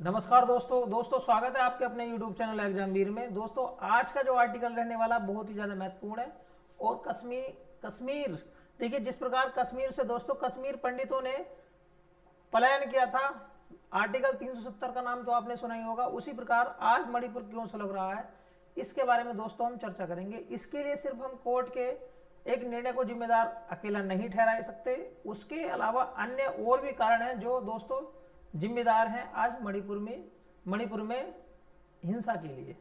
नमस्कार दोस्तों स्वागत है आपके अपने YouTube चैनल एग्जामवीर में। दोस्तों आज का जो आर्टिकल रहने वाला बहुत ही ज़्यादा महत्वपूर्ण है। और कश्मीर देखिए, जिस प्रकार कश्मीर से दोस्तों कश्मीर पंडितों ने पलायन किया था, आर्टिकल 370 का नाम तो आपने सुना ही होगा, उसी प्रकार आज मणिपुर क्यों से लग रहा है, इसके बारे में दोस्तों हम चर्चा करेंगे। इसके लिए सिर्फ हम कोर्ट के एक निर्णय को जिम्मेदार अकेला नहीं ठहरा सकते, उसके अलावा अन्य और भी कारण हैं जो दोस्तों जिम्मेदार हैं आज मणिपुर में हिंसा के लिए।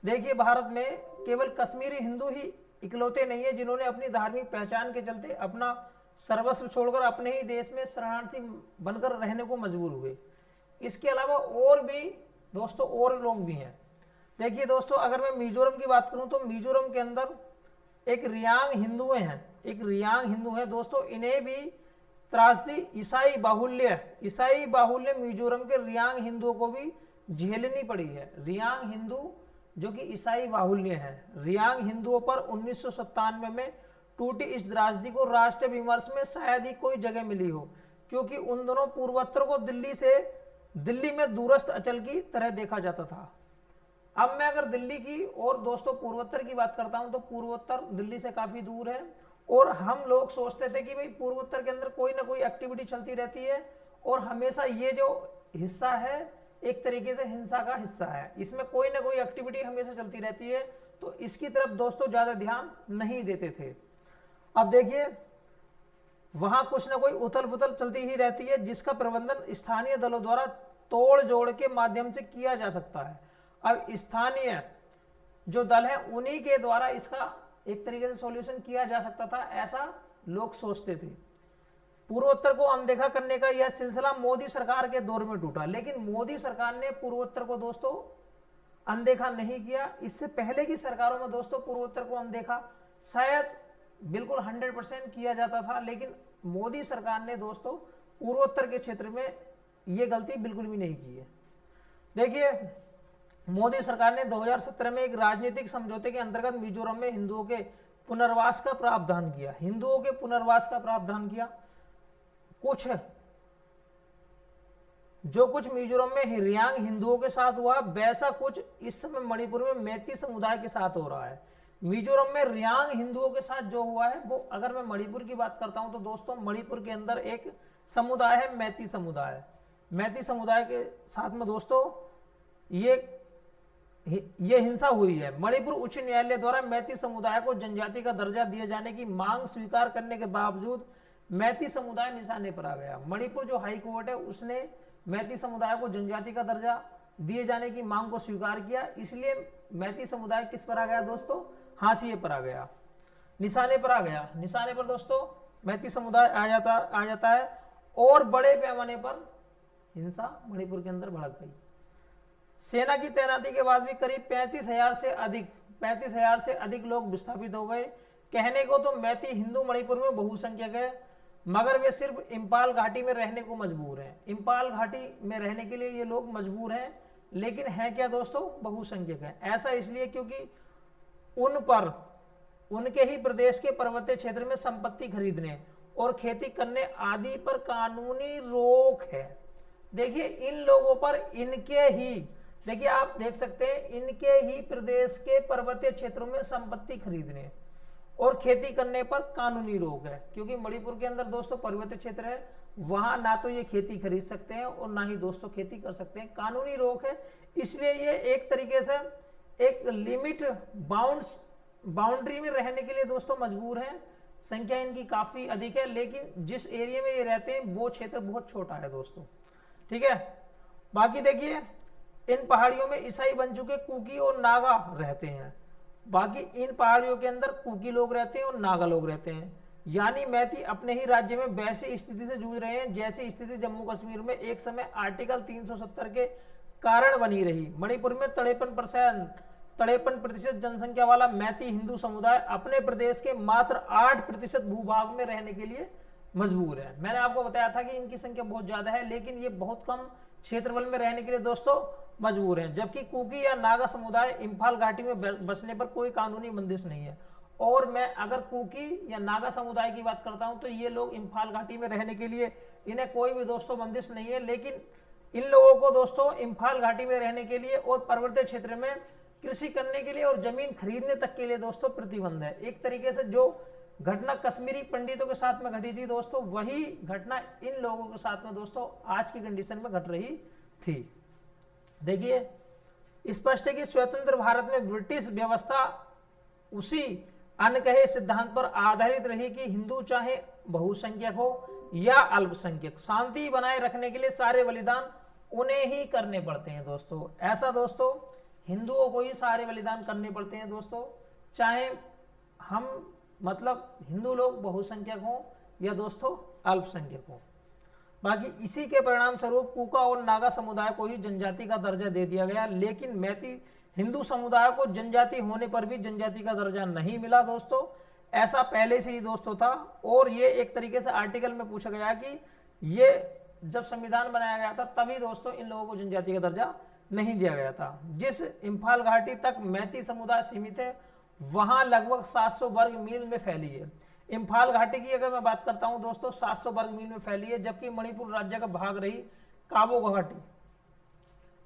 देखिए, भारत में केवल कश्मीरी हिंदू ही इकलौते नहीं है जिन्होंने अपनी धार्मिक पहचान के चलते अपना सर्वस्व छोड़कर अपने ही देश में शरणार्थी बनकर रहने को मजबूर हुए। इसके अलावा और भी दोस्तों और लोग भी हैं। देखिए दोस्तों, अगर मैं मिजोरम की बात करूं तो मिजोरम के अंदर एक रियांग हिंदू हैं दोस्तों। इन्हें भी त्रासदी ईसाई बाहुल्य मिजोरम के रियांग हिंदुओं को भी झेलनी पड़ी है। रियांग हिंदू जो कि ईसाई बाहुल्य है, रियांग हिंदुओं पर 1997 में टूटी इस त्रासदी को राष्ट्रीय विमर्श में शायद ही कोई जगह मिली हो, क्योंकि उन दोनों पूर्वोत्तर को दिल्ली में दूरस्थ अचल की तरह देखा जाता था। अब मैं अगर दिल्ली की और दोस्तों पूर्वोत्तर की बात करता हूं तो पूर्वोत्तर दिल्ली से काफी दूर है और हम लोग सोचते थे कि भाई पूर्वोत्तर के अंदर कोई ना कोई एक्टिविटी चलती रहती है और हमेशा ये जो हिस्सा है एक तरीके से हिंसा का हिस्सा है, इसमें कोई ना कोई एक्टिविटी हमेशा चलती रहती है, तो इसकी तरफ दोस्तों ज्यादा ध्यान नहीं देते थे। अब देखिए, वहां कुछ ना कोई उथल पुथल चलती ही रहती है जिसका प्रबंधन स्थानीय दलों द्वारा तोड़ जोड़ के माध्यम से किया जा सकता है। अब स्थानीय जो दल है उन्हीं के द्वारा इसका एक तरीके से सॉल्यूशन किया जा सकता था, ऐसा लोग सोचते थे। पूर्वोत्तर को अनदेखा करने का यह सिलसिला मोदी सरकार के दौर में टूटा, लेकिन मोदी सरकार ने पूर्वोत्तर को दोस्तों अनदेखा नहीं किया। इससे पहले की सरकारों में दोस्तों पूर्वोत्तर को अनदेखा शायद बिल्कुल 100% किया जाता था, लेकिन मोदी सरकार ने दोस्तों पूर्वोत्तर के क्षेत्र में यह गलती बिल्कुल भी नहीं की है। देखिए, मोदी सरकार ने 2017 में एक राजनीतिक समझौते के अंतर्गत मिजोरम में हिंदुओं के पुनर्वास का प्रावधान किया। जो कुछ मिजोरम में रियांग हिंदुओं के साथ हुआ, वैसा कुछ इस समय मणिपुर में मैती समुदाय के साथ हो रहा है। मिजोरम में रियांग हिंदुओं के साथ जो हुआ है वो, अगर मैं मणिपुर की बात करता हूं तो दोस्तों मणिपुर के अंदर एक समुदाय है मैती समुदाय के साथ में दोस्तों ये हिंसा हुई है। मणिपुर उच्च न्यायालय द्वारा मैती समुदाय को जनजाति का दर्जा दिए जाने की मांग स्वीकार करने के बावजूद मैती समुदाय निशाने पर आ गया। मणिपुर जो हाई कोर्ट है उसने मैती समुदाय को जनजाति का दर्जा दिए जाने की मांग को स्वीकार किया, इसलिए मैती समुदाय किस पर आ गया दोस्तों? हाशिए पर आ गया, निशाने पर दोस्तों मैती समुदाय आ जाता है और बड़े पैमाने पर हिंसा मणिपुर के अंदर भड़क गई। सेना की तैनाती के बाद भी करीब 35,000 से अधिक लोग विस्थापित हो गए। कहने को तो मैती हिंदू मणिपुर में बहुसंख्यक है, मगर वे सिर्फ इंपाल घाटी में रहने को मजबूर हैं। इंपाल घाटी में रहने के लिए ये लोग मजबूर हैं, लेकिन है क्या दोस्तों? बहुसंख्यक है। ऐसा इसलिए क्योंकि उन पर उनके ही प्रदेश के पर्वतीय क्षेत्र में संपत्ति खरीदने और खेती करने आदि पर कानूनी रोक है। देखिए, इन लोगों पर देखिए आप देख सकते हैं, इनके ही प्रदेश के पर्वतीय क्षेत्रों में संपत्ति खरीदने और खेती करने पर कानूनी रोक है, क्योंकि मणिपुर के अंदर दोस्तों पर्वतीय क्षेत्र है, वहां ना तो ये खेती खरीद सकते हैं और ना ही दोस्तों खेती कर सकते हैं, कानूनी रोक है। इसलिए ये एक तरीके से एक लिमिट बाउंड्री में रहने के लिए दोस्तों मजबूर हैं। संख्या इनकी काफी अधिक है, लेकिन जिस एरिया में ये रहते हैं वो क्षेत्र बहुत छोटा है दोस्तों, ठीक है। बाकी देखिए, इन पहाड़ियों में ईसाई बन चुके कुकी और नागा रहते हैं। बाकी इन पहाड़ियों के अंदर कुकी लोग रहते हैं और नागा लोग रहते हैं, यानी मैती अपने ही राज्य में वैसी स्थिति से जूझ रहे हैं जैसी स्थिति जम्मू कश्मीर में एक समय आर्टिकल 370 के कारण बनी रही। मणिपुर में 53% जनसंख्या वाला मैती हिंदू समुदाय अपने प्रदेश के मात्र 8% भूभाग में रहने के लिए मजबूर है। मैंने आपको बताया था कि इनकी संख्या बहुत ज्यादा है, लेकिन ये बहुत कम क्षेत्रफल में रहने के लिए दोस्तों मजबूर हैं, जबकि कुकी या नागा समुदाय इंफाल घाटी में बसने पर कोई कानूनी बंदिश नहीं है। और मैं अगर कुकी या नागा समुदाय की बात करता हूं तो ये लोग इंफाल घाटी में रहने के लिए इन्हें कोई भी दोस्तों बंदिश नहीं है, लेकिन इन लोगों को दोस्तों इम्फाल घाटी में रहने के लिए और पर्वतीय क्षेत्र में कृषि करने के लिए और जमीन खरीदने तक के लिए दोस्तों प्रतिबंध है। एक तरीके से जो घटना कश्मीरी पंडितों के साथ में घटी थी दोस्तों, वही घटना इन लोगों के साथ में दोस्तों आज की कंडीशन में घट रही थी। देखिए स्पष्ट है कि स्वतंत्र भारत में ब्रिटिश व्यवस्था उसी अनकहे सिद्धांत पर आधारित रही कि हिंदू चाहे बहुसंख्यक हो या अल्पसंख्यक, शांति बनाए रखने के लिए सारे बलिदान उन्हें ही करने पड़ते हैं दोस्तों। ऐसा दोस्तों हिंदुओं को ही सारे बलिदान करने पड़ते हैं दोस्तों, चाहे हम मतलब हिंदू लोग बहुसंख्यक हों या दोस्तों अल्पसंख्यक हों। बाकी इसी के परिणाम स्वरूप कुका और नागा समुदाय को ही जनजाति का दर्जा दे दिया गया, लेकिन मैती हिंदू समुदाय को जनजाति होने पर भी जनजाति का दर्जा नहीं मिला दोस्तों। ऐसा पहले से ही दोस्तों था, और ये एक तरीके से आर्टिकल में पूछा गया कि ये जब संविधान बनाया गया था तभी दोस्तों इन लोगों को जनजाति का दर्जा नहीं दिया गया था। जिस इम्फाल घाटी तक मैती समुदाय सीमित है वहां लगभग 700 वर्ग मील में फैली है। इम्फाल घाटी की अगर मैं बात करता हूं दोस्तों 700 वर्ग मील में फैली है, जबकि मणिपुर राज्य का भाग रही काबो घाटी।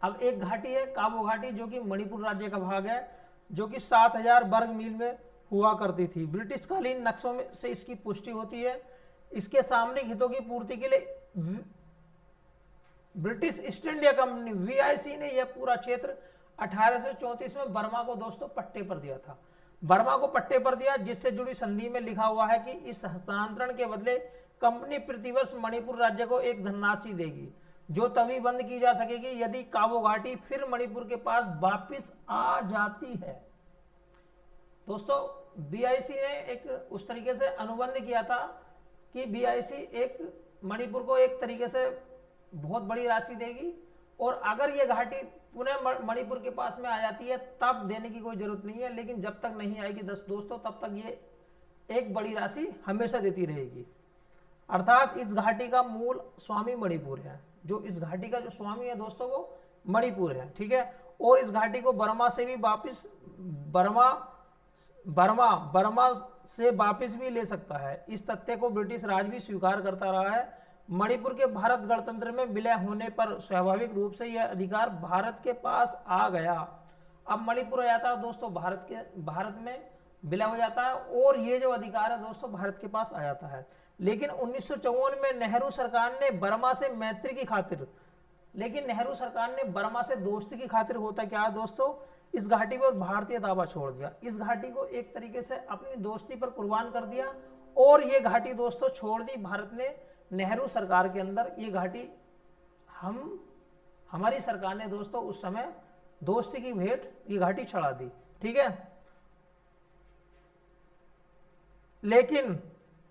अब एक घाटी है काबो घाटी जो कि मणिपुर राज्य का भाग है, जो कि 7000 वर्ग मील में हुआ करती थी। ब्रिटिशकालीन नक्शों में से इसकी पुष्टि होती है। इसके सामरिक हितों की पूर्ति के लिए British east India company VIC ने यह पूरा क्षेत्र 1834 में बर्मा को दोस्तों पट्टे पर दिया था। बर्मा को पट्टे पर दिया, जिससे जुड़ी संधि में लिखा हुआ है कि इस हस्तांतरण के बदले कंपनी प्रतिवर्ष मणिपुर राज्य को एक धनराशि देगी, जो तभी बंद की जा सकेगी यदि काबो घाटी फिर मणिपुर के पास वापिस आ जाती है। दोस्तों BIC ने एक उस तरीके से अनुबंध किया था कि BIC एक मणिपुर को एक तरीके से बहुत बड़ी राशि देगी, और अगर ये घाटी पुनः मणिपुर के पास में आ जाती है तब देने की कोई जरूरत नहीं है, लेकिन जब तक नहीं आएगी दोस्तों तब तक ये एक बड़ी राशि हमेशा देती रहेगी। अर्थात इस घाटी का मूल स्वामी मणिपुर है। जो इस घाटी का जो स्वामी है दोस्तों वो मणिपुर है, ठीक है। और इस घाटी को बर्मा से भी वापिस बर्मा से वापिस भी ले सकता है। इस तथ्य को ब्रिटिश राज भी स्वीकार करता रहा है। मणिपुर के भारत गणतंत्र में विलय होने पर स्वाभाविक रूप से यह अधिकार भारत के पास आ गया। अब मणिपुर आ जाता है दोस्तों भारत में विलय हो जाता है, और ये जो अधिकार है दोस्तों भारत के पास आ जाता है। लेकिन 1954 में नेहरू सरकार ने बर्मा से मैत्री की खातिर, लेकिन नेहरू सरकार ने बर्मा से दोस्ती की खातिर होता क्या है दोस्तों, इस घाटी पर भारतीय दावा छोड़ दिया। इस घाटी को एक तरीके से अपनी दोस्ती पर कुर्बान कर दिया, और ये घाटी दोस्तों छोड़ दी भारत ने नेहरू सरकार के अंदर। ये घाटी हमारी सरकार ने दोस्तों उस समय दोस्ती की भेंट ये घाटी छड़ा दी, ठीक है। लेकिन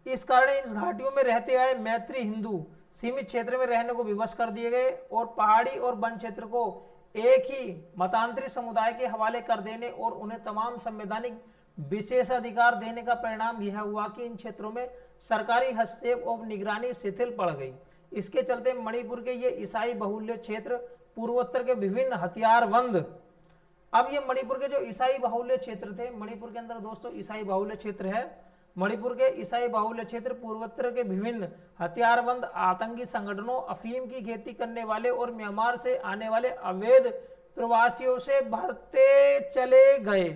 इस कारण इस घाटियों में रहते आए मैत्री हिंदू सीमित क्षेत्र में रहने को विवश कर दिए गए, और पहाड़ी और वन क्षेत्र को एक ही मतांतरी समुदाय के हवाले कर देने और उन्हें तमाम संवैधानिक विशेषाधिकार देने का परिणाम यह हुआ कि इन क्षेत्रों में सरकारी हस्तक्षेप और निगरानी शिथिल पड़ गई। इसके चलते मणिपुर के ये ईसाई बहुल्य क्षेत्र पूर्वोत्तर के विभिन्न हथियारबंद, अब ये मणिपुर के जो ईसाई बाहुल्य क्षेत्र थे, मणिपुर के अंदर दोस्तों ईसाई बाहुल्य क्षेत्र है, मणिपुर के ईसाई बाहुल्य क्षेत्र पूर्वोत्तर के विभिन्न हथियारबंद आतंकी संगठनों, अफीम की खेती करने वाले और म्यांमार से आने वाले अवैध प्रवासियों से भरते चले गए।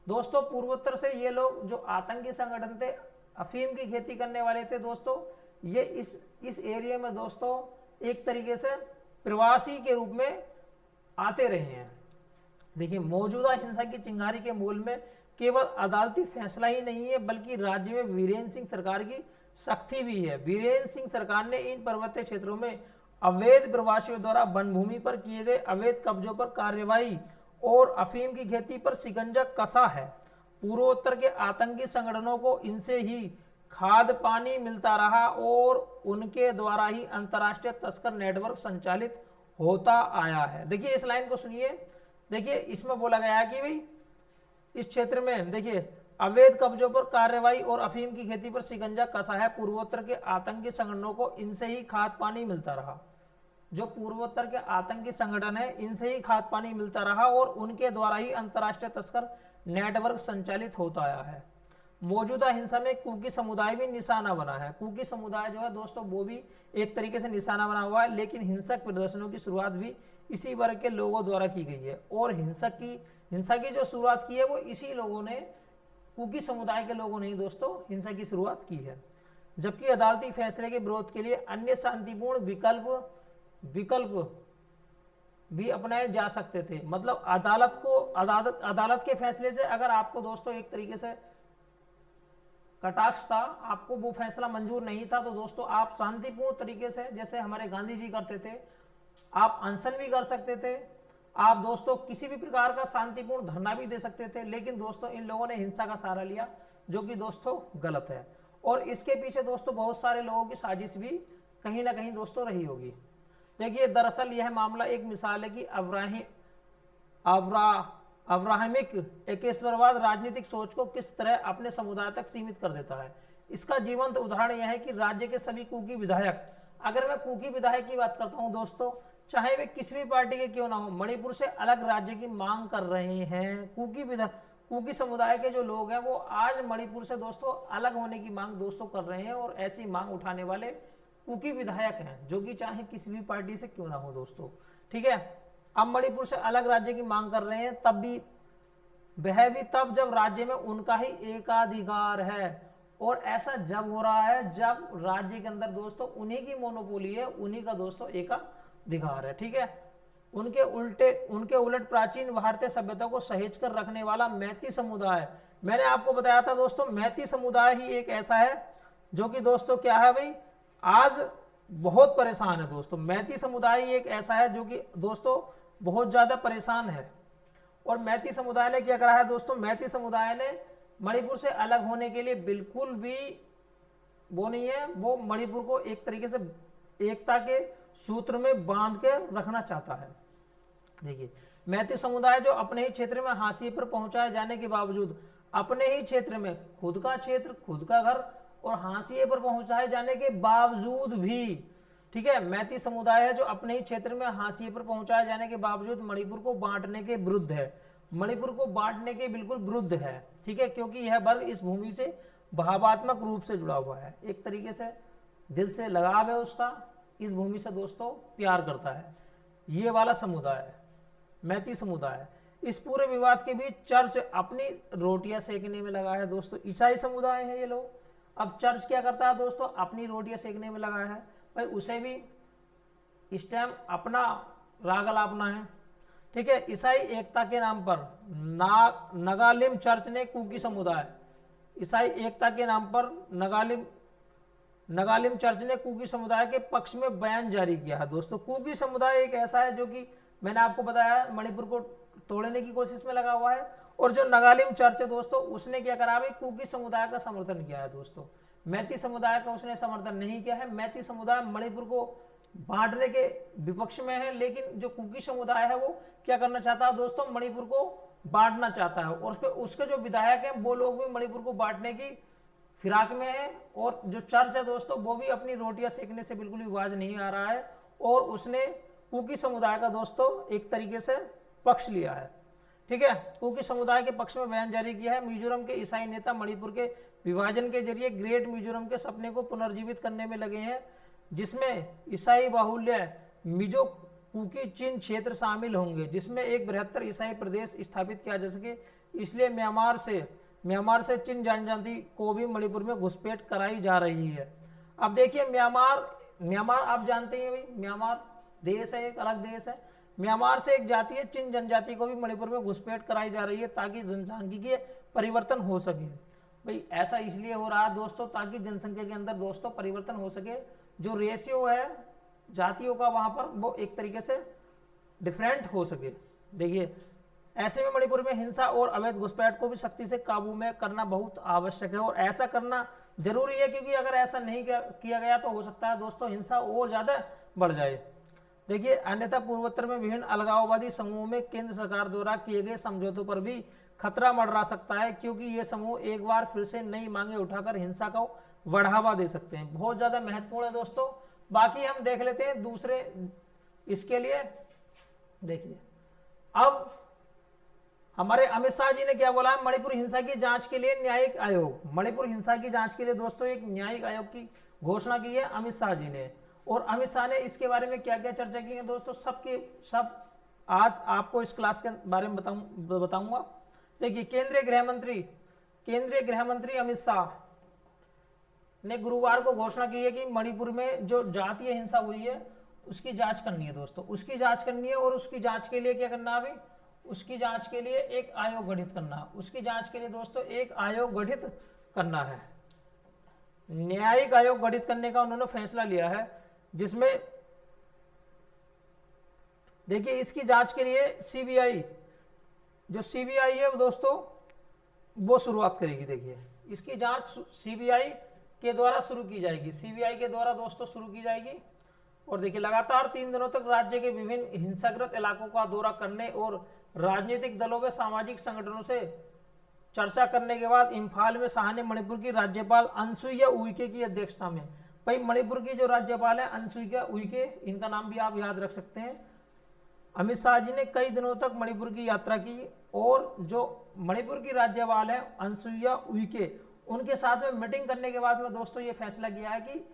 दोस्तों पूर्वोत्तर से ये लोग जो आतंकी संगठन थे, अफीम की खेती करने वाले थे दोस्तों, ये इस एरिया में दोस्तों एक तरीके से प्रवासी के रूप में आते रहे हैं। देखिए मौजूदा हिंसा की चिंगारी के मूल में केवल अदालती फैसला ही नहीं है, बल्कि राज्य में वीरेंद्र सिंह सरकार की सख्ती भी है। वीरेंद्र सिंह सरकार ने इन पर्वतीय क्षेत्रों में अवैध प्रवासियों द्वारा वन भूमि पर किए गए अवैध कब्जों पर कार्रवाई और अफीम की खेती पर शिकंजा कसा है। पूर्वोत्तर के आतंकी संगठनों को इनसे ही खाद्य पानी मिलता रहा और उनके द्वारा ही अंतर्राष्ट्रीय तस्कर नेटवर्क संचालित होता आया है। देखिए इस लाइन को सुनिए, देखिए इसमें बोला गया है कि भाई इस क्षेत्र में देखिए अवैध कब्जों पर कार्रवाई और अफीम की खेती पर शिकंजा कसा है। पूर्वोत्तर के आतंकी संगठनों को इनसे ही खाद्य पानी मिलता रहा। जो पूर्वोत्तर के आतंकी संगठन है इनसे ही खाद्य पानी मिलता रहा और उनके द्वारा ही अंतर्राष्ट्रीय तस्कर नेटवर्क संचालित होता आया है। मौजूदा हिंसा में कुकी समुदाय भी निशाना बना है। कुकी समुदाय जो है दोस्तों वो भी एक तरीके से निशाना बना हुआ है, लेकिन हिंसक प्रदर्शनों की शुरुआत भी इसी वर्ग के लोगों द्वारा की गई है। और हिंसा की जो शुरुआत की है वो इसी लोगों ने, कुकी समुदाय के लोगों ने ही दोस्तों हिंसा की शुरुआत की है। जबकि अदालती फैसले के विरोध के लिए अन्य शांतिपूर्ण विकल्प भी अपनाए जा सकते थे। मतलब अदालत के फैसले से अगर आपको दोस्तों एक तरीके से कटाक्ष था, आपको वो फैसला मंजूर नहीं था, तो दोस्तों आप शांतिपूर्ण तरीके से, जैसे हमारे गांधी जी करते थे, आप अनशन भी कर सकते थे, आप दोस्तों किसी भी प्रकार का शांतिपूर्ण धरना भी दे सकते थे। लेकिन दोस्तों इन लोगों ने हिंसा का सहारा लिया, जो कि दोस्तों गलत है। और इसके पीछे दोस्तों बहुत सारे लोगों की साजिश भी कहीं ना कहीं दोस्तों रही होगी। देखिए, दरअसल यह मामला एक मिसाल है कि अब्राहमिक एकेश्वरवाद राजनीतिक सोच को किस तरह अपने समुदाय तक सीमित कर देता है। इसका जीवंत उदाहरण यह है कि राज्य के सभी कुकी विधायक, अगर मैं कुकी विधायक की बात करता हूं दोस्तों, चाहे वे किसी भी पार्टी के क्यों ना हो, मणिपुर से अलग राज्य की मांग कर रहे हैं। कुकी समुदाय के जो लोग हैं वो आज मणिपुर से दोस्तों अलग होने की मांग दोस्तों कर रहे हैं, और ऐसी मांग उठाने वाले कुकी विधायक हैं, जो कि चाहे किसी भी पार्टी से क्यों ना हो दोस्तों। ठीक है, अब मणिपुर से अलग राज्य की मांग कर रहे हैं, वह भी तब जब राज्य में उनका ही एकाधिकार है। और ऐसा जब हो रहा है जब राज्य के अंदर दोस्तों उन्हीं की मोनोपोली है, उन्हीं का दोस्तों एकाधिकार है। ठीक है, उनके उलट प्राचीन भारतीय सभ्यता को सहेज कर रखने वाला मैती समुदाय, मैंने आपको बताया था दोस्तों, मैती समुदाय ही एक ऐसा है जो कि दोस्तों क्या है भाई, आज बहुत परेशान है दोस्तों। मैती समुदाय ही एक ऐसा है जो कि दोस्तों बहुत ज्यादा परेशान है। और मैती समुदाय ने क्या करा है दोस्तों, मैती समुदाय ने मणिपुर से अलग होने के लिए बिल्कुल भी वो नहीं है, वो मणिपुर को एक तरीके से एकता के सूत्र में बांध के रखना चाहता है। देखिए, मैती समुदाय जो अपने ही क्षेत्र में हाशिए पर पहुंचाए जाने के बावजूद, अपने ही क्षेत्र में खुद का क्षेत्र, खुद का घर और हाशिए पर पहुंचाए जाने के बावजूद भी, ठीक है, मैती समुदाय है जो अपने ही क्षेत्र में हाशिए पर पहुंचाए जाने के बावजूद मणिपुर को बांटने के विरुद्ध है, मणिपुर को बांटने के बिल्कुल विरुद्ध है। ठीक है, क्योंकि यह वर्ग इस भूमि से भावात्मक रूप से जुड़ा हुआ है, एक तरीके से दिल से लगाव है उसका, इस भूमि से दोस्तों प्यार करता है। ये वाला समुदाय मैती समुदाय, इस पूरे विवाद के बीच चर्च अपनी रोटियां सेकने में लगा है दोस्तों। ईसाई समुदाय है ये लोग, अब चर्च क्या करता है दोस्तों, अपनी रोटियां सेकने में लगा है भाई, उसे भी इस टाइम अपना राग अलापना है। ठीक है, ईसाई एकता के नाम पर नगालिम चर्च ने कुकी समुदाय, ईसाई एकता के नाम पर नगालिम चर्च ने कुकी समुदाय के पक्ष में बयान जारी किया है दोस्तों। कुकी समुदाय एक ऐसा है जो कि मैंने आपको बताया मणिपुर को तोड़ने की कोशिश में लगा हुआ है, और जो नगालिम चर्च है दोस्तों उसने क्या करा भाई, कुकी समुदाय का समर्थन किया है दोस्तों। मैती समुदाय का उसने समर्थन नहीं किया है। मैती समुदाय मणिपुर को बांटने के विपक्ष में है, लेकिन जो कुकी समुदाय है वो क्या करना चाहता है दोस्तों, मणिपुर को बांटना चाहता है। और उसके जो विधायक हैं वो लोग भी मणिपुर को बांटने की फिराक में है। और जो चर्च है दोस्तों वो भी अपनी रोटियां सेकने से बिल्कुल भी बाज नहीं आ रहा है, और उसने कुकी समुदाय का दोस्तों एक तरीके से पक्ष लिया है। ठीक है, कुकी समुदाय के पक्ष में बयान जारी किया है। मिजोरम के ईसाई नेता मणिपुर के विभाजन के जरिए ग्रेट मिजोरम के सपने को पुनर्जीवित करने में लगे हैं, जिसमें ईसाई बाहुल्य मिजो कुकी चीन क्षेत्र शामिल होंगे, जिसमें एक बृहत्तर ईसाई प्रदेश स्थापित किया जा सके। इसलिए म्यांमार से चीन जनजाति को भी मणिपुर में घुसपैठ कराई जा रही है। अब देखिए, म्यांमार आप जानते हैं भाई, म्यांमार देश है, एक अलग देश है। म्यांमार से एक जाति है चीन जनजाति को भी मणिपुर में घुसपैठ कराई जा रही है, ताकि जनसांख्यिकीय परिवर्तन हो सके। भाई ऐसा इसलिए हो रहा है दोस्तों ताकि जनसंख्या के अंदर दोस्तों परिवर्तन हो सके, जो रेशियो है जातियों का वहां पर वो एक तरीके से डिफरेंट हो सके। देखिए, ऐसे में मणिपुर में हिंसा और अवैध घुसपैठ को भी सख्ती से काबू में करना बहुत आवश्यक है, और ऐसा करना जरूरी है, क्योंकि अगर ऐसा नहीं किया गया तो हो सकता है दोस्तों हिंसा और ज्यादा बढ़ जाए। देखिए, अन्यथा पूर्वोत्तर में विभिन्न अलगाववादी समूहों में केंद्र सरकार द्वारा किए गए समझौतों पर भी खतरा मंडरा सकता है, क्योंकि ये समूह एक बार फिर से नई मांगे उठाकर हिंसा को बढ़ावा दे सकते हैं। बहुत ज्यादा महत्वपूर्ण है दोस्तों। बाकी हम देख लेते हैं दूसरे, इसके लिए देखिए, अब हमारे अमित शाह जी ने क्या बोला है, मणिपुर हिंसा की जांच के लिए न्यायिक आयोग, मणिपुर हिंसा की जांच के लिए दोस्तों एक न्यायिक आयोग की घोषणा की है अमित शाह जी ने। और अमित शाह ने इसके बारे में क्या क्या चर्चा की है दोस्तों, सब आज आपको इस क्लास के बारे में बताऊंगा। देखिए, केंद्रीय गृह मंत्री अमित शाह ने गुरुवार को घोषणा की है कि मणिपुर में जो जातीय हिंसा हुई है उसकी जांच करनी है दोस्तों, उसकी जांच करनी है। और उसकी जांच के लिए क्या करना है अभी, उसकी जांच के लिए एक आयोग गठित करना है, उसकी जांच के लिए दोस्तों एक आयोग गठित करना है, न्यायिक आयोग गठित करने का उन्होंने फैसला लिया है, जिसमें देखिए इसकी जांच के लिए सीबीआई है दोस्तों वो शुरुआत करेगी। देखिए इसकी जांच सीबीआई के द्वारा शुरू की जाएगी, सीबीआई के द्वारा दोस्तों शुरू की जाएगी। और देखिए लगातार 3 दिनों तक राज्य के विभिन्न हिंसाग्रस्त इलाकों का दौरा करने और राजनीतिक दलों व सामाजिक संगठनों से चर्चा करने के बाद इम्फाल में शाह ने मणिपुर की राज्यपाल अनुसुईया उइके की अध्यक्षता में, भाई मणिपुर की जो राज्यपाल है अनुसुईया उइके, इनका नाम भी आप याद रख सकते हैं। अमित शाह जी ने कई दिनों तक मणिपुर की यात्रा की और जो मणिपुर की राज्यपाल है अनुसुईया उइके, उनके साथ में मीटिंग करने के बाद में दोस्तों ये फैसला किया है कि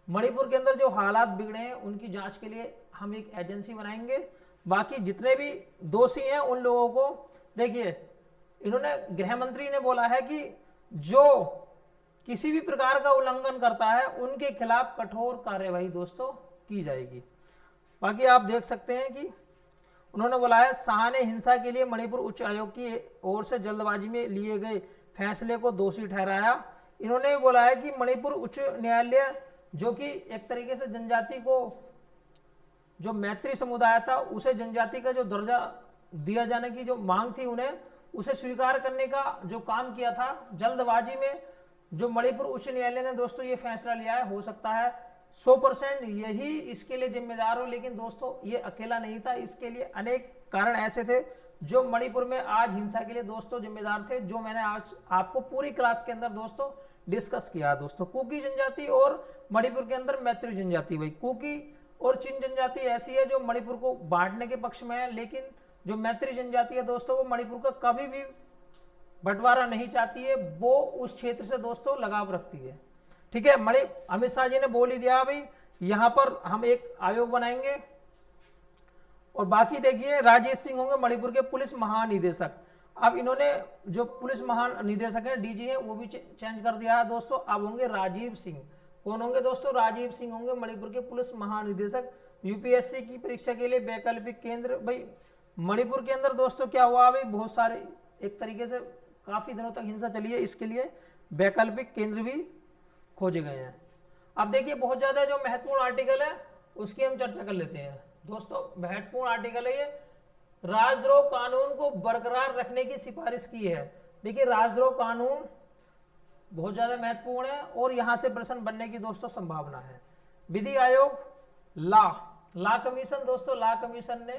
मणिपुर के अंदर जो हालात बिगड़े हैं उनकी जांच के लिए हम एक एजेंसी बनाएंगे। बाकी जितने भी दोषी हैं उन लोगों को, देखिए इन्होंने गृह मंत्री ने बोला है कि जो किसी भी प्रकार का उल्लंघन करता है उनके खिलाफ कठोर कार्यवाही दोस्तों की जाएगी। बाकी आप देख सकते हैं कि उन्होंने बोला है शाह ने हिंसा के लिए मणिपुर उच्च आयोग की ओर से जल्दबाजी में लिए गए फैसले को दोषी ठहराया। इन्होंने बोला है कि मणिपुर उच्च न्यायालय जो कि एक तरीके से जनजाति को, जो मैत्री समुदाय था उसे जनजाति का जो दर्जा दिया जाने की जो मांग थी उन्हें, उसे स्वीकार करने का जो काम किया था जल्दबाजी में, जो मणिपुर उच्च न्यायालय ने दोस्तों ये फैसला लिया है, हो सकता है 100% यही इसके लिए जिम्मेदार हो। लेकिन दोस्तों ये अकेला नहीं था, इसके लिए अनेक कारण ऐसे थे जो मणिपुर में आज हिंसा के लिए दोस्तों जिम्मेदार थे, जो मैंने आज आपको पूरी क्लास के अंदर दोस्तों डिस्कस किया दोस्तों। कुकी जनजाति और मणिपुर के अंदर मैत्री जनजाति, भाई कुकी और चिन जनजाति ऐसी है जो मणिपुर को बांटने के पक्ष में है, लेकिन जो मैत्री जनजाति है दोस्तों वो मणिपुर का कभी भी बंटवारा नहीं चाहती है, वो उस क्षेत्र से दोस्तों लगाव रखती है। ठीक है, अमित शाह जी ने बोल ही दिया भाई यहां पर हम एक आयोग बनाएंगे। और बाकी देखिए राजीव सिंह होंगे मणिपुर के पुलिस महानिदेशक। अब इन्होंने जो पुलिस महानिदेशक है डीजी है वो भी चेंज कर दिया है दोस्तों, अब होंगे राजीव सिंह। कौन होंगे दोस्तों, राजीव सिंह होंगे मणिपुर के पुलिस महानिदेशक। यूपीएससी की परीक्षा के लिए वैकल्पिक केंद्र, भाई मणिपुर के अंदर दोस्तों क्या हुआ, भाई बहुत सारे एक तरीके से काफी दिनों तक हिंसा चली है, इसके लिए वैकल्पिक केंद्र भी खोजे गए हैं। अब देखिए बहुत ज्यादा जो महत्वपूर्ण आर्टिकल है उसकी हम चर्चा कर लेते हैं दोस्तों। महत्वपूर्ण आर्टिकल है ये, राजद्रोह कानून को बरकरार रखने की सिफारिश की है। देखिए राजद्रोह कानून बहुत ज्यादा महत्वपूर्ण है और यहां से प्रश्न बनने की दोस्तों संभावना है। विधि आयोग, लॉ कमीशन दोस्तों, लॉ कमीशन ने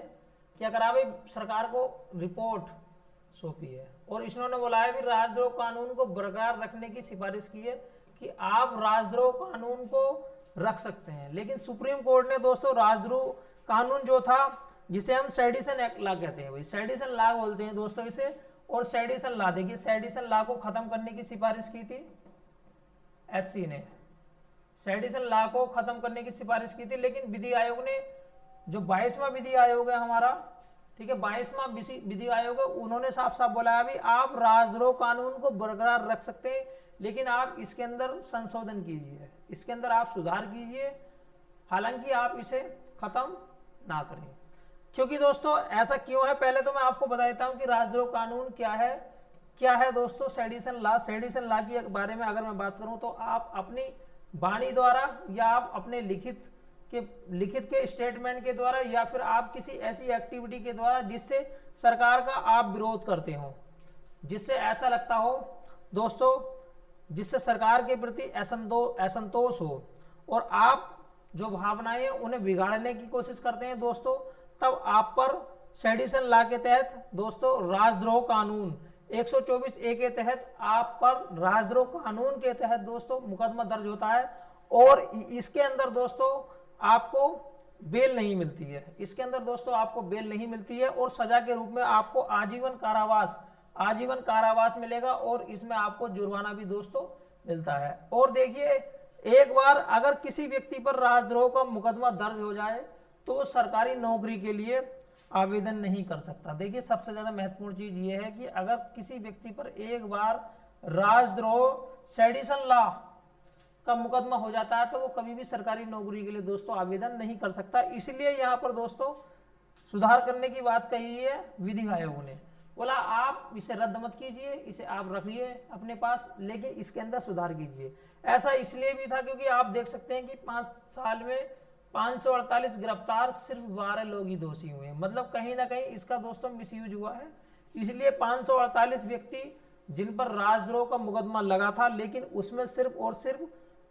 क्या करा भाई, सरकार को रिपोर्ट सौंपी है और इन्होंने बोला है भी राजद्रोह कानून को बरकरार रखने की सिफारिश की है कि आप राजद्रोह कानून को रख सकते हैं। लेकिन सुप्रीम कोर्ट ने दोस्तों राजद्रोह कानून जो था, जिसे हम सेडिशन एक्ट लॉ कहते हैं, भाई सेडिशन लॉ बोलते हैं दोस्तों इसे, और सेडिशन लॉ, देखिए सेडिशन लॉ को खत्म करने की सिफारिश की थी एससी ने, सेडिशन लॉ को खत्म करने की सिफारिश की थी। लेकिन विधि आयोग ने, जो 22वां विधि आयोग है हमारा, ठीक है 22वां विधि आयोग है, उन्होंने साफ साफ बोला है अभी आप राजद्रोह कानून को बरकरार रख सकते हैं, लेकिन आप इसके अंदर संशोधन कीजिए, इसके अंदर आप सुधार कीजिए, हालांकि आप इसे खत्म ना करें। क्योंकि दोस्तों ऐसा क्यों है, पहले तो मैं आपको बता देता हूं कि राजद्रोह कानून क्या है दोस्तों। सेडिशन लॉ के बारे में अगर मैं बात करूं तो आप अपनी वाणी द्वारा या आप अपने लिखित के स्टेटमेंट के द्वारा या फिर आप किसी ऐसी एक्टिविटी के द्वारा जिससे सरकार का आप विरोध करते हो, जिससे ऐसा लगता हो दोस्तों, जिससे सरकार के प्रति असंतोष हो और आप जो भावनाएं हैं उन्हें बिगाड़ने की कोशिश करते हैं दोस्तों, तब आप पर सेडिशन लॉ के तहत दोस्तों राजद्रोह कानून 124A के तहत आप पर राजद्रोह कानून के तहत दोस्तों मुकदमा दर्ज होता है। और इसके अंदर दोस्तों आपको बेल नहीं मिलती है। इसके अंदर दोस्तों आपको बेल नहीं मिलती है और सजा के रूप में आपको आजीवन कारावास मिलेगा और इसमें आपको जुर्माना भी दोस्तों मिलता है। और देखिए, एक बार अगर किसी व्यक्ति पर राजद्रोह का मुकदमा दर्ज हो जाए तो वो सरकारी नौकरी के लिए आवेदन नहीं कर सकता। देखिए, सबसे ज्यादा महत्वपूर्ण चीज ये है कि अगर किसी व्यक्ति पर एक बार राजद्रोह सेडिशन लॉ का मुकदमा हो जाता है तो वो कभी भी सरकारी नौकरी के लिए दोस्तों आवेदन नहीं कर सकता। इसलिए यहाँ पर दोस्तों सुधार करने की बात कही है विधि आयोग ने। बोला आप इसे रद्द मत कीजिए, इसे आप रखिए अपने पास, लेकिन इसके अंदर सुधार कीजिए। ऐसा इसलिए भी था क्योंकि आप देख सकते हैं कि 5 साल में 548 गिरफ्तार, सिर्फ 12 लोग ही दोषी हुए। मतलब कहीं ना कहीं इसका दोस्तों मिसयूज हुआ है। इसलिए 548 व्यक्ति जिन पर राजद्रोह का मुकदमा लगा था, लेकिन उसमें सिर्फ और सिर्फ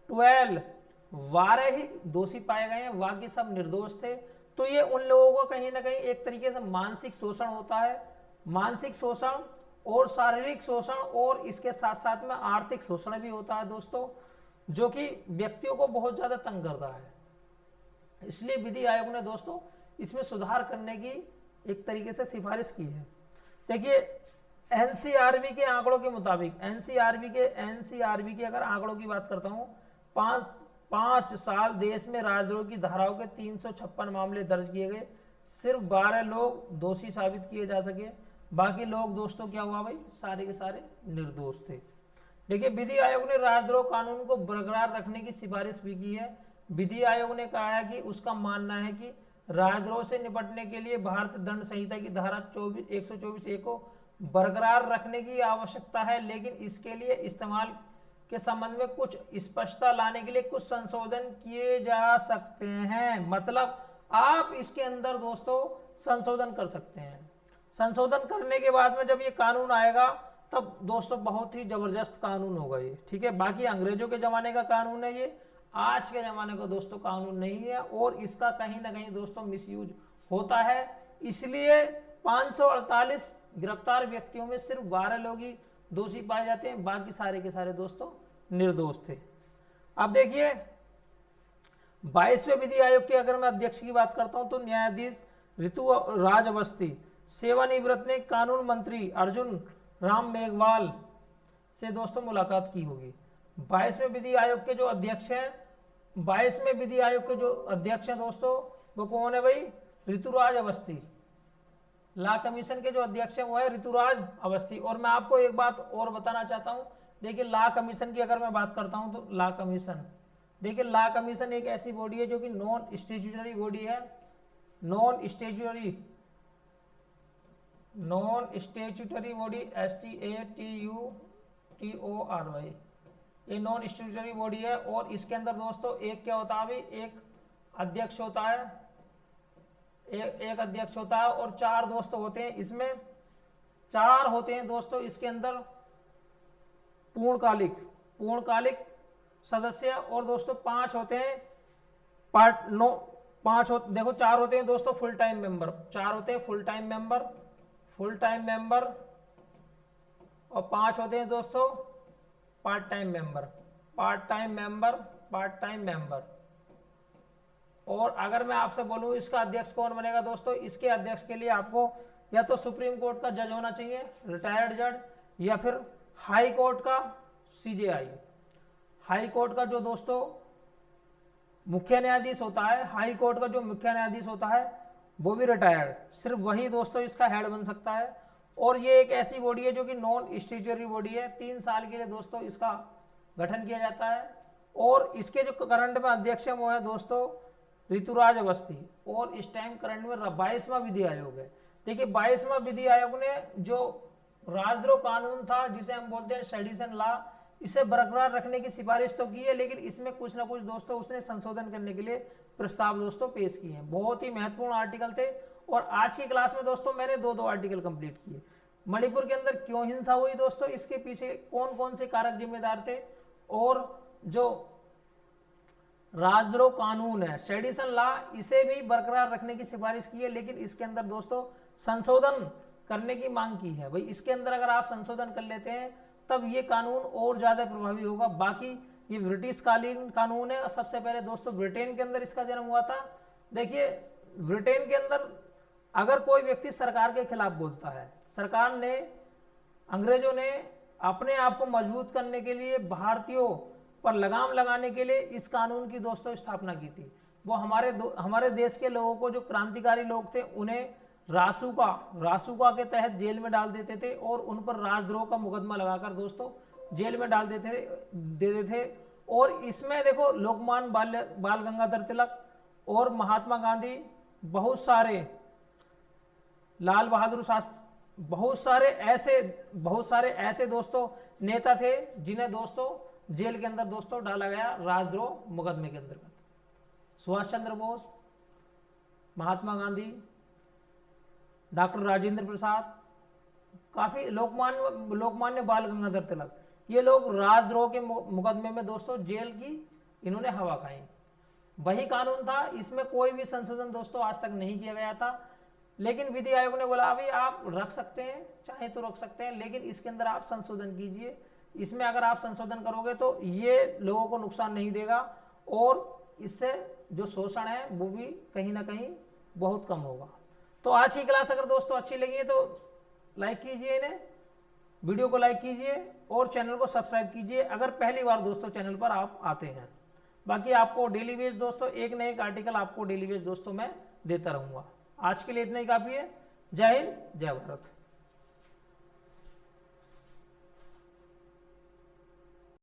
12 ही दोषी पाए गए हैं, बाकी सब निर्दोष थे। तो ये उन लोगों को कहीं ना कहीं एक तरीके से मानसिक शोषण होता है, मानसिक शोषण और शारीरिक शोषण, और इसके साथ साथ में आर्थिक शोषण भी होता है दोस्तों, जो कि व्यक्तियों को बहुत ज्यादा तंग करता है। इसलिए विधि आयोग ने दोस्तों इसमें सुधार करने की एक तरीके से सिफारिश की है। देखिए, एनसीआरबी के आंकड़ों के मुताबिक, एनसीआरबी के अगर आंकड़ों की बात करता हूं, 5 साल देश में राजद्रोह की धाराओं के 356 मामले दर्ज किए गए, सिर्फ 12 लोग दोषी साबित किए जा सके, बाकी लोग दोस्तों क्या हुआ भाई, सारे के सारे निर्दोष थे। देखिए, विधि आयोग ने राजद्रोह कानून को बरकरार रखने की सिफारिश भी की है। विधि आयोग ने कहा है कि उसका मानना है कि राजद्रोह से निपटने के लिए भारतीय दंड संहिता की धारा 124A को बरकरार रखने की आवश्यकता है, लेकिन इसके लिए इस्तेमाल के संबंध में कुछ स्पष्टता लाने के लिए कुछ संशोधन किए जा सकते हैं। मतलब आप इसके अंदर दोस्तों संशोधन कर सकते हैं। संशोधन करने के बाद में जब ये कानून आएगा तब दोस्तों बहुत ही जबरदस्त कानून होगा ये, ठीक है। बाकी अंग्रेजों के जमाने का कानून है ये, आज के जमाने का दोस्तों कानून नहीं है, और इसका कहीं ना कहीं दोस्तों मिसयूज होता है। इसलिए 548 गिरफ्तार व्यक्तियों में सिर्फ 12 लोग ही दोषी पाए जाते हैं, बाकी सारे के सारे दोस्तों निर्दोष थे। अब देखिए, 22वें विधि आयोग के अगर मैं अध्यक्ष की बात करता हूं तो न्यायाधीश ऋतुराज अवस्थी सेवानिवृत्त ने कानून मंत्री अर्जुन राम मेघवाल से दोस्तों मुलाकात की होगी। 22वें विधि आयोग के जो अध्यक्ष हैं, 22वें विधि आयोग के जो अध्यक्ष हैं दोस्तों, वो कौन है भाई, ऋतुराज अवस्थी। लॉ कमीशन के जो अध्यक्ष हैं वो है ऋतुराज अवस्थी। और मैं आपको एक बात और बताना चाहता हूं, देखिए लॉ कमीशन की अगर मैं बात करता हूं तो लॉ कमीशन, देखिए लॉ कमीशन एक ऐसी बॉडी है जो कि नॉन स्टैट्यूटरी बॉडी है, नॉन स्टैट्यूटरी बॉडी, STATUTORY, ये नॉन स्टैट्यूटरी बॉडी है। और इसके अंदर दोस्तों एक क्या होता है भाई, एक अध्यक्ष होता है, एक अध्यक्ष होता है और 4 दोस्त होते हैं। इसमें 4 होते हैं दोस्तों इसके अंदर पूर्णकालिक सदस्य, और दोस्तों 5 होते हैं देखो 4 होते हैं दोस्तों फुल टाइम मेंबर, 4 होते हैं फुल टाइम मेंबर, और 5 होते हैं दोस्तों पार्ट टाइम मेंबर। और अगर मैं आपसे बोलूं इसका अध्यक्ष कौन बनेगा दोस्तों, इसके अध्यक्ष के लिए आपको या तो सुप्रीम कोर्ट का जज होना चाहिए, रिटायर्ड जज, या फिर हाई कोर्ट का CJI। हाई कोर्ट का जो दोस्तों मुख्य न्यायाधीश होता है, हाई कोर्ट का जो मुख्य न्यायाधीश होता है वो भी रिटायर्ड, सिर्फ वही दोस्तों इसका हेड बन सकता है। और ये एक ऐसी बॉडी है जो कि नॉन स्टैट्यूटरी बॉडी है, 3 साल के लिए दोस्तों इसका गठन किया जाता है। और इसके जो करंट में अध्यक्ष है वो है दोस्तों ऋतुराज अवस्थी, और इस टाइम करंट में 22वां विधि आयोग है। देखिए 22वां विधि आयोग ने जो राजद्रोह कानून था जिसे हम बोलते हैं सेडिशन लॉ, इसे बरकरार रखने की सिफारिश तो की है, लेकिन इसमें कुछ ना कुछ दोस्तों उसने संशोधन करने के लिए प्रस्ताव दोस्तों पेश किए हैं। बहुत ही महत्वपूर्ण आर्टिकल थे, और आज की क्लास में दोस्तों मैंने 2 आर्टिकल कंप्लीट किए। मणिपुर के अंदर क्यों हिंसा हुई दोस्तों, इसके पीछे कौन कौन से कारक जिम्मेदार थे, और जो राजद्रोह कानून है सेडिशन लॉ, इसे भी बरकरार रखने की सिफारिश की है, लेकिन इसके अंदर दोस्तों संशोधन करने की मांग की है। भाई इसके अंदर अगर आप संशोधन कर लेते हैं तब ये कानून और ज्यादा प्रभावी होगा। बाकी ये ब्रिटिश कालीन कानून है, सबसे पहले दोस्तों ब्रिटेन के अंदर इसका जन्म हुआ था, देखिए ब्रिटेन के अंदर अगर कोई व्यक्ति सरकार के खिलाफ बोलता है, सरकार ने, अंग्रेजों ने अपने आप को मजबूत करने के लिए, भारतीयों पर लगाम लगाने के लिए इस कानून की दोस्तों स्थापना की थी। वो हमारे देश के लोगों को, जो क्रांतिकारी लोग थे, उन्हें रासुका के तहत जेल में डाल देते थे और उन पर राजद्रोह का मुकदमा लगाकर दोस्तों जेल में डाल देते थे। और इसमें देखो लोकमान्य बाल गंगाधर तिलक और महात्मा गांधी, बहुत सारे, लाल बहादुर शास्त्री, बहुत सारे ऐसे दोस्तों नेता थे जिन्हें दोस्तों जेल के अंदर दोस्तों डाला गया राजद्रोह मुकदमे के अंतर्गत। सुभाष चंद्र बोस, महात्मा गांधी, डॉक्टर राजेंद्र प्रसाद, काफी लोकमान्य बाल गंगाधर तिलक, ये लोग राजद्रोह के मुकदमे में दोस्तों जेल की इन्होंने हवा खाई। वही कानून था, इसमें कोई भी संशोधन दोस्तों आज तक नहीं किया गया था। लेकिन विधि आयोग ने बोला अभी आप रख सकते हैं, चाहे तो रख सकते हैं, लेकिन इसके अंदर आप संशोधन कीजिए। इसमें अगर आप संशोधन करोगे तो ये लोगों को नुकसान नहीं देगा और इससे जो शोषण है वो भी कहीं ना कहीं बहुत कम होगा। तो आज की क्लास अगर दोस्तों अच्छी लगी है तो लाइक कीजिए, इन्हें वीडियो को लाइक कीजिए और चैनल को सब्सक्राइब कीजिए अगर पहली बार दोस्तों चैनल पर आप आते हैं। बाकी आपको डेली बेस दोस्तों एक न एक आर्टिकल आपको डेली बेस दोस्तों मैं देता रहूँगा। आज के लिए इतना ही काफ़ी है। जय हिंद, जय भारत।